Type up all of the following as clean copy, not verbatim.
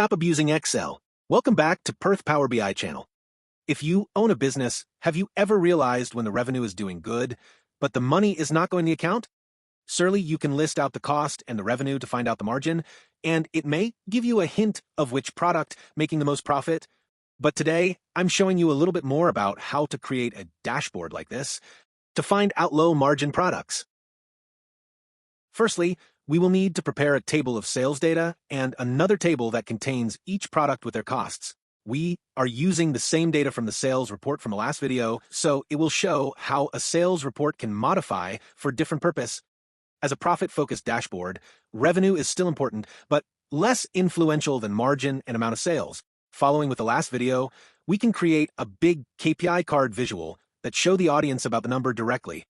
Stop abusing Excel. Welcome back to Perth PowerBI channel. If you own a business, have you ever realized when the revenue is doing good, but the money is not going to the account? Surely you can list out the cost and the revenue to find out the margin, and it may give you a hint of which product making the most profit. But today, I'm showing you a little bit more about how to create a dashboard like this to find out low margin products. Firstly, we will need to prepare a table of sales data and another table that contains each product with their costs. We are using the same data from the sales report from the last video, so it will show how a sales report can modify for different purpose. As a profit-focused dashboard, revenue is still important, but less influential than margin and amount of sales. Following with the last video, we can create a big KPI card visual that show the audience about the number directly.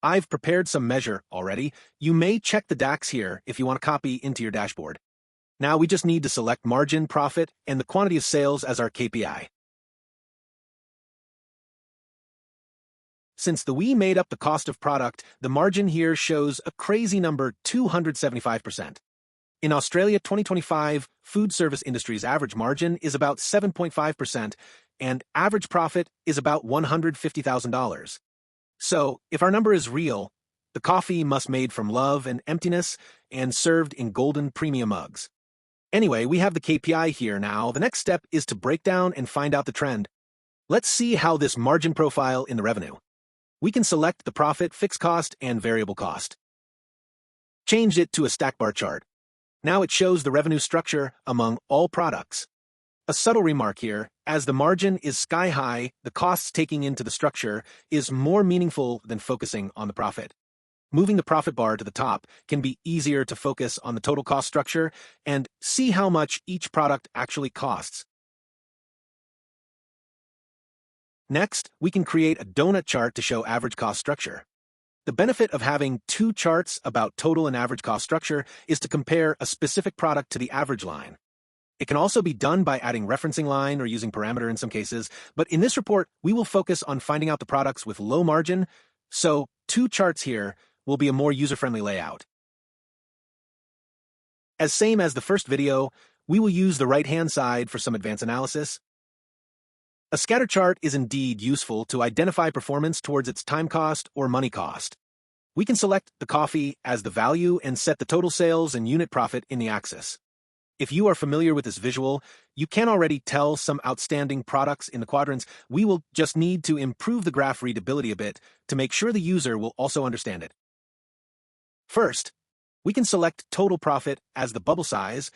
I've prepared some measure already. You may check the DAX here if you want to copy into your dashboard. Now we just need to select margin, profit, and the quantity of sales as our KPI. Since we made up the cost of product, the margin here shows a crazy number, 275%. In Australia 2025, food service industry's average margin is about 7.5%, and average profit is about $150,000. So, if our number is real, the coffee must made from love and emptiness and served in golden premium mugs. Anyway, we have the KPI here now. The next step is to break down and find out the trend. Let's see how this margin profile in the revenue. We can select the profit, fixed cost, and variable cost. Change it to a stack bar chart. Now it shows the revenue structure among all products. A subtle remark here, as the margin is sky high, the costs taking into the structure is more meaningful than focusing on the profit. Moving the profit bar to the top can be easier to focus on the total cost structure and see how much each product actually costs. Next, we can create a donut chart to show average cost structure. The benefit of having two charts about total and average cost structure is to compare a specific product to the average line. It can also be done by adding referencing line or using parameter in some cases, but in this report, we will focus on finding out the products with low margin, so two charts here will be a more user-friendly layout. As same as the first video, we will use the right-hand side for some advanced analysis. A scatter chart is indeed useful to identify performance towards its time cost or money cost. We can select the coffee as the value and set the total sales and unit profit in the axis. If you are familiar with this visual, you can already tell some outstanding products in the quadrants. We will just need to improve the graph readability a bit to make sure the user will also understand it. First, we can select total profit as the bubble size,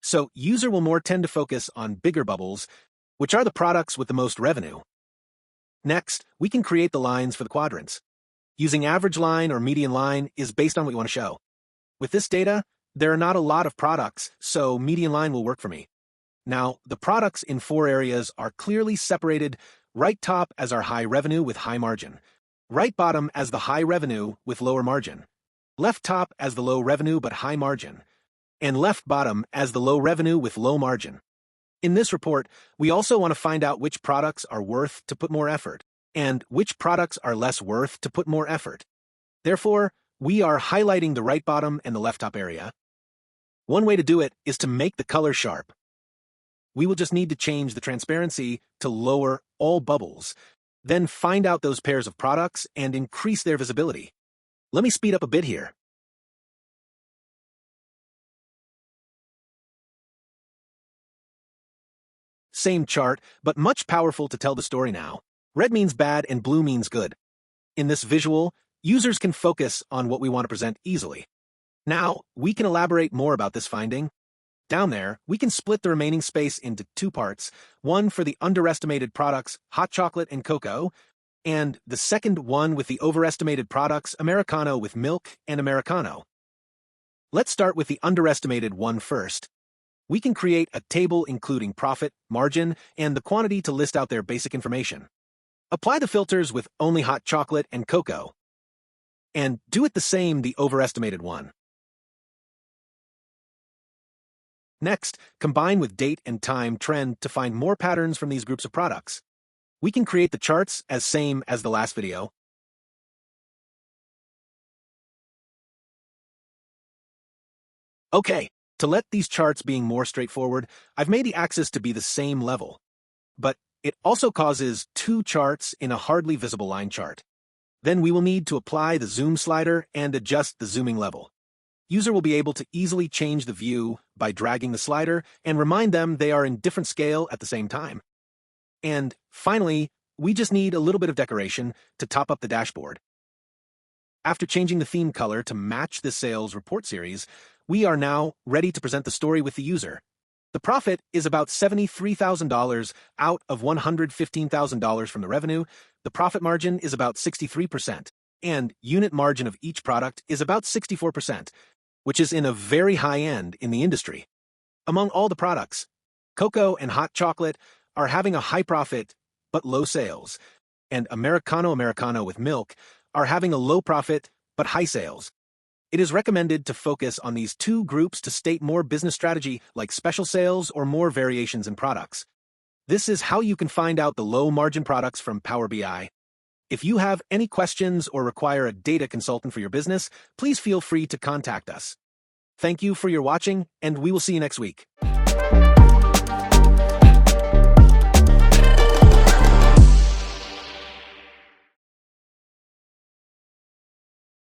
so user will more tend to focus on bigger bubbles, which are the products with the most revenue. Next, we can create the lines for the quadrants. Using average line or median line is based on what you want to show. With this data, there are not a lot of products, so median line will work for me. Now, the products in four areas are clearly separated, right top as our high revenue with high margin, right bottom as the high revenue with lower margin, left top as the low revenue but high margin, and left bottom as the low revenue with low margin. In this report, we also want to find out which products are worth to put more effort, and which products are less worth to put more effort. Therefore, we are highlighting the right bottom and the left top area. One way to do it is to make the color sharp. We will just need to change the transparency to lower all bubbles, then find out those pairs of products and increase their visibility. Let me speed up a bit here. Same chart, but much powerful to tell the story now. Red means bad and blue means good. In this visual, users can focus on what we want to present easily. Now, we can elaborate more about this finding. Down there, we can split the remaining space into two parts, one for the underestimated products, hot chocolate and cocoa, and the second one with the overestimated products, Americano with milk and Americano. Let's start with the underestimated one first. We can create a table including profit, margin, and the quantity to list out their basic information. Apply the filters with only hot chocolate and cocoa, and do it the same the overestimated one. Next, combine with date and time trend to find more patterns from these groups of products. We can create the charts as same as the last video. Okay, To let these charts being more straightforward, I've made the axis to be the same level. But it also causes two charts in a hardly visible line chart. Then we will need to apply the zoom slider and adjust the zooming level. User will be able to easily change the view by dragging the slider and remind them they are in different scale at the same time. And finally, we just need a little bit of decoration to top up the dashboard. After changing the theme color to match the sales report series, we are now ready to present the story with the user. The profit is about $73,000 out of $115,000 from the revenue. The profit margin is about 63%, and unit margin of each product is about 64%, which is in a very high end in the industry. Among all the products, cocoa and hot chocolate are having a high profit but low sales, and Americano with milk are having a low profit but high sales. It is recommended to focus on these two groups to state more business strategy like special sales or more variations in products. This is how you can find out the low-margin products from Power BI. If you have any questions or require a data consultant for your business, please feel free to contact us. Thank you for your watching, and we will see you next week.